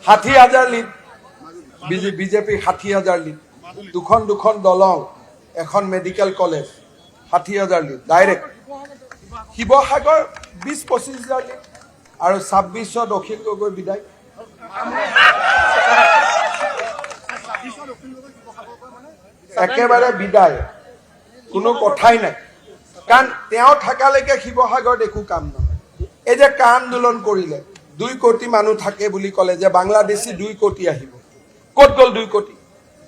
60,000 lead BJP 60,000 lead দুখন দলং এখন medical college 60,000 lead direct Sivasagar 20-25,000 lead আৰু 26ত অখিল গগৈ বিদায় একেবাৰে বিদায় কোনো কথাই নাই কাৰণ তেওঁ থাকালৈকে শিৱসাগৰত একো কাম নহয় এই যে কা আন্দোলন কৰিলে 2 কোটি মানুহ থাকে বুলি ক'লে যে বাংলাদেশী 2 কোটি আহিব ক'ত গ'ল 2 কোটি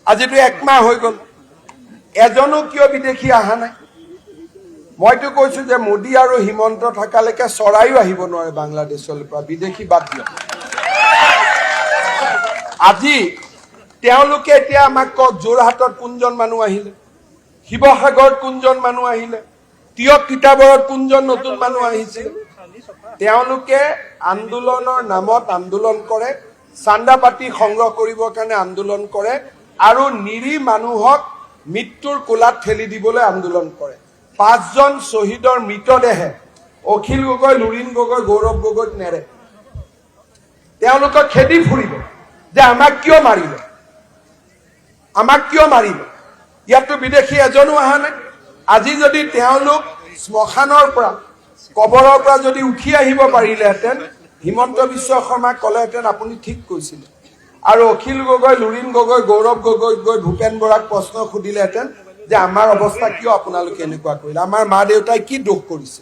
আজিতো একমাহ হৈ গ'ল এজনো কিয় বিদেশী অহা নাই মইতো কৈছো যে মোদী আৰু হিমন্ত থাকালৈকে চৰাইও আহিব নোৱাৰে বাংলাদেশৰ পৰা বিদেশী বাদ দিয়া আজি তেওঁলোকে এতিয়া আমাক কওক যোৰহাটত কোনজন মানুহ আহিলে শিৱসাগৰত কোনজন মানুহ আহিলে তিয়ক তিতাবৰত কোনজন নতুন মানুহ আহিছিল তেওঁলোকে আন্দোলনৰ নামত আন্দোলন কৰে চান্দা পাতি সংগ্ৰহ কৰিবৰ কাৰণে আন্দোলন কৰে আৰু নিৰি মানুহক মৃত্যুৰ কোলাত ঠেলি দিবলৈ আন্দোলন কৰে 5 জন শহীদৰ মৃতদেহে অখিল গগৈ লুৰিণ গগৈ গৌৰৱ গগৈক নেৰে তেওঁলোকক খেদি ফুৰিব যে আমাক কিয় মাৰিলে ইয়াতো বিদেশী এজনো অহা নাই আজি যদি তেওঁলোক শ্মশানৰ পৰা কবৰৰ পৰা যদি উঠি আহিব পাৰিলেহেঁতেন হিমন্ত বিশ্ব শৰ্মাক ক'লেহেঁতেন আপুনি ঠিক কৈছিল আৰু অখিল গগৈ লুৰিণ গগৈ গৌৰৱ গগৈক গৈ ভূপেন বৰাক প্ৰশ্ন সুধিলেহেঁতেন যে আমাৰ অৱস্থা কিয় আপোনালোকে এনেকুৱা কৰিলে আমাৰ মা দেউতাই কি দোষ কৰিছে